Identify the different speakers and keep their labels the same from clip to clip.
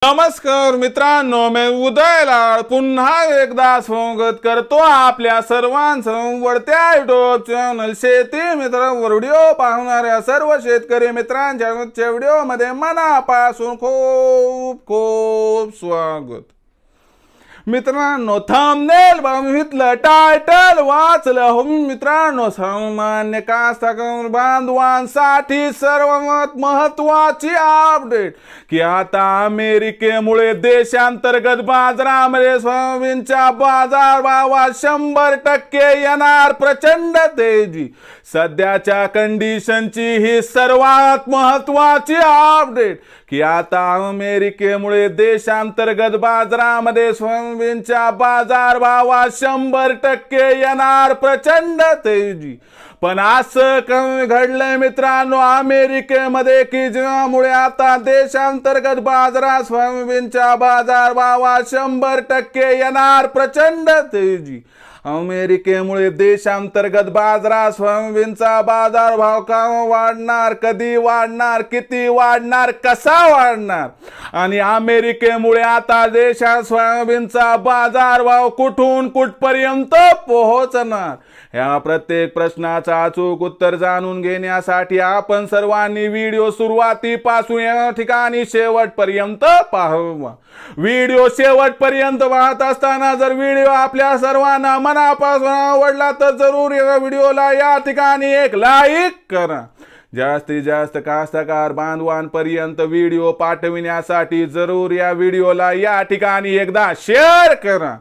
Speaker 1: नमस्कार मित्रांनो, मी उदयलाल पुन्हा एकदा स्वागत करतो आपल्या सर्वांचं वडत्या युट्यूब चॅनल शेती मित्र व्हिडिओ पाहणाऱ्या सर्व शेतकरी मित्रांच्या व्हिडिओ मध्ये मनापासून खूप खूप स्वागत। मित्रांनो, थंबनेल बघितलं, टायटल वाचलं हो मित्रांनो, सामान्य कास्तकार बांधवांसाठी सर्वात महत्त्वाची अपडेट की आता अमेरिकेमुळे देशांतर्गत बाजारामध्ये सोयाबीनच्या बाजारभावात 100% येणार प्रचंड तेजी। सध्याच्या कंडिशनची ही सर्वात महत्त्वाची अपडेट की आता अमेरिकेमुळे देशांतर्गत बाजारामध्ये सोयाबीनच्या बाजारभावात 100% येणार प्रचंड तेजी। पण असं कमी घडलंय मित्रांनो अमेरिकेमध्ये की ज्यामुळे आता देशांतर्गत बाजारात सोयाबीनच्या बाजारभावात 100% येणार प्रचंड तेजी। अमेरिकेमुळे देशांतर्गत बाजारात सोयाबीनचा बाजारभाव का वाढणार, कधी वाढणार, किती वाढणार, कसा वाढणार आणि अमेरिकेमुळे आता देशात सोयाबीनचा बाजारभाव कुठून कुठपर्यंत पोहोचणार, या प्रत्येक प्रश्नाचा अचूक उत्तर जाणून घेण्यासाठी आपण सर्वांनी व्हिडिओ सुरुवातीपासून या ठिकाणी शेवटपर्यंत पाहावा। व्हिडिओ शेवटपर्यंत पाहत असताना जर व्हिडिओ आपल्या सर्वांना मनापासून आवडला तर जरूर या व्हिडिओला या ठिकाणी एक लाईक करा। जास्तीत जास्त कास्तकार बांधवांपर्यंत व्हिडिओ पाठविण्यासाठी जरूर या व्हिडिओला या ठिकाणी एकदा शेअर करा।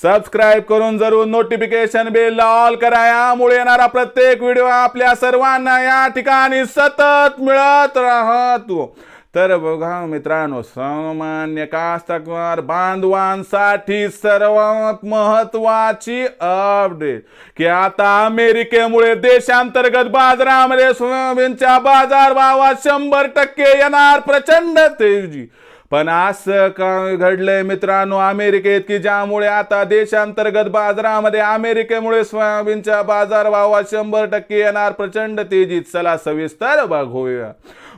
Speaker 1: सबस्क्राइब करून जरूर नोटिफिकेशन बेल ऑल करा, यामुळे येणारा प्रत्येक व्हिडिओ आपल्या सर्वांना या ठिकाणी सतत मिळत राहतो। तर बघा मित्रांनो, सामान्य कास्तकार बांधवांसाठी सर्वात महत्त्वाची अपडेट की आता अमेरिकेमुळे देशांतर्गत बाजारामध्ये सोयाबीनच्या बाजारभावात 100% येणार प्रचंड तेजी। पण असं काय घडलंय मित्रांनो अमेरिकेत की ज्यामुळे आता देशांतर्गत बाजारामध्ये अमेरिकेमुळे सोयाबीनच्या बाजारभावात 100% येणार प्रचंड तेजी। चला सविस्तर बघूया।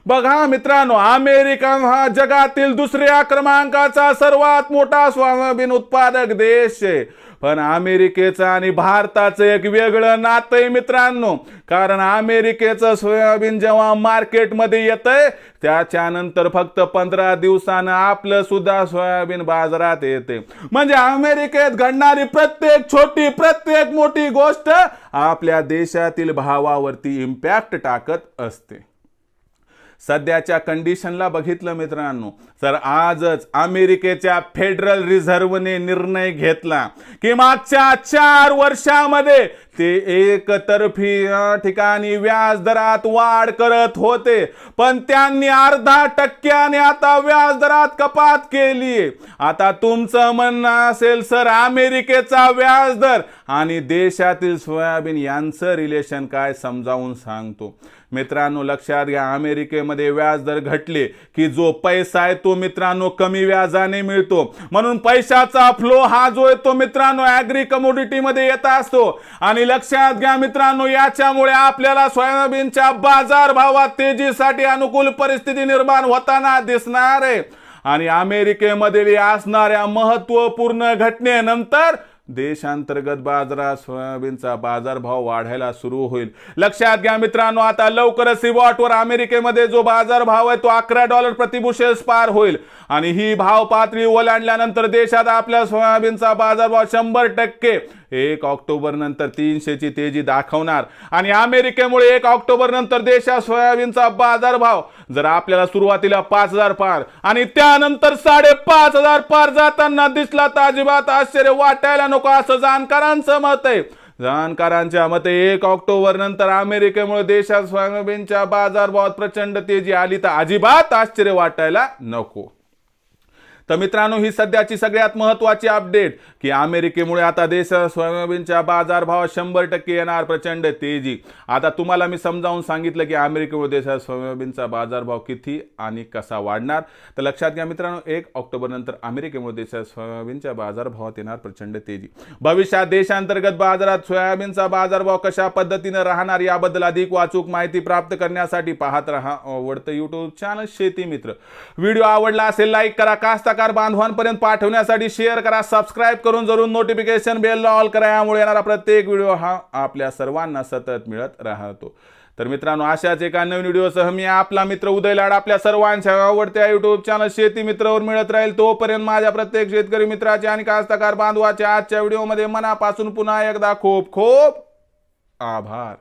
Speaker 1: बघा मित्रांनो, अमेरिका हा जगातील दुसऱ्या क्रमांकाचा सर्वात मोठा सोयाबीन उत्पादक देश आहे। पण अमेरिकेचं आणि भारताचं एक वेगळं नातं आहे मित्रांनो, कारण अमेरिकेचं सोयाबीन जेव्हा मार्केटमध्ये येतंय त्याच्यानंतर फक्त 15 दिवसानं आपलं सुद्धा सोयाबीन बाजारात येते। म्हणजे अमेरिकेत घडणारी प्रत्येक छोटी प्रत्येक मोठी गोष्ट आपल्या देशातील भावावरती इम्पॅक्ट टाकत असते। सध्याच्या कंडिशनला बघितलं मित्रांनो तर आजच अमेरिकेच्या फेडरल रिझर्व्हने निर्णय घेतला की मागच्या 4 वर्षामध्ये ते एकतर्फी ठिकाणी व्याज दरात वाढ करत होते, पण त्यांनी 0.5% आता व्याज दरात कपात केली। आता तुमचं म्हणणं असेल सर अमेरिकेचा व्याज दर आणि देशातील सोयाबीन यांचं रिलेशन काय, समजावून सांगतो। मित्रांनो लक्षात घ्या, अमेरिकेमध्ये व्याज दर घटले की जो पैसा आहे तो मित्रांनो कमी व्याजाने मिळतो, म्हणून पैशाचा फ्लो हा जो आहे तो मित्रांनो ॲग्री कमोडिटी मध्ये येत असतो। आणि लक्षात घ्या मित्रांनो, याच्यामुळे आपल्याला सोयाबीनच्या बाजारभावात तेजीसाठी अनुकूल परिस्थिती निर्माण होताना दिसणार आहे। आणि अमेरिकेमध्ये असणाऱ्या महत्त्वपूर्ण घटनेनंतर देशांतर्गत बाजारात सोयाबीनचा बाजारभाव वाढायला सुरू होईल। लक्षात घ्या मित्रांनो, आता लवकरच सिबॉटवर अमेरिकेमध्ये जो बाजारभाव आहे तो $11 प्रति बुशेल पार होईल आणि ही भाव पातळी ओलांडल्यानंतर देशात आपल्या सोयाबीनचा बाजारभाव 100% 1 ऑक्टोबर नंतर 300 ची तेजी दाखवणार। आणि अमेरिकेमुळे 1 ऑक्टोबर नंतर देशात सोयाबीनचा बाजारभाव जर आपल्याला सुरुवातीला 5000 पार आणि त्यानंतर 5500 पार जाताना दिसला तर अजिबात आश्चर्य वाटायला नको, असं जाणकारांचं मत आहे। जाणकारांच्या मते 1 ऑक्टोबर नंतर अमेरिकेमुळे देशात सोयाबीनच्या बाजारभावात प्रचंड तेजी आली तर अजिबात आश्चर्य वाटायला नको। तर मित्रांनो, ही सध्याची सगळ्यात महत्त्वाची अपडेट की अमेरिकेमुळे आता देशात सोयाबीनच्या बाजारभावात 100% येणार प्रचंड तेजी. आता तुम्हाला मी समजावून सांगितलं की अमेरिकेमुळे देशात सोयाबीनचा बाजारभाव किती आणि कसा वाढणार. तर लक्षात घ्या मित्रांनो, 1 ऑक्टोबर नंतर अमेरिकेमुळे देशात सोयाबीनच्या बाजारभावात येणार प्रचंड तेजी. भविष्यात देशांतर्गत बाजारात सोयाबीनचा बाजारभाव कशा पद्धतीने राहणार याबद्दल अधिक वाचूक माहिती प्राप्त करण्यासाठी पाहत रहा आवडतं YouTube चॅनल शेती मित्र. व्हिडिओ आवडला असेल लाईक करा, कास्तकार बांधवांपर्यंत पाठवण्यासाठी शेअर करा, सबस्क्राईब करून जरूर नोटिफिकेशन बेल ऑल करा. यामुळे येणारा प्रत्येक व्हिडिओ हा आपल्या सर्वांना सतत मिळत राहतो. तर मित्रांनो, अशाच एका नवीन व्हिडिओसह मी आपला मित्र उदय लाड आपल्या सर्वांच्या आवडत्या YouTube चॅनल शेती मित्रवर मिळत राहील. तोपर्यंत माझ्या प्रत्येक शेतकरी मित्राचे आणि कास्तकार बांधवाच्या आजच्या व्हिडिओमध्ये मनापासून पुन्हा एकदा खूप खूप आभार.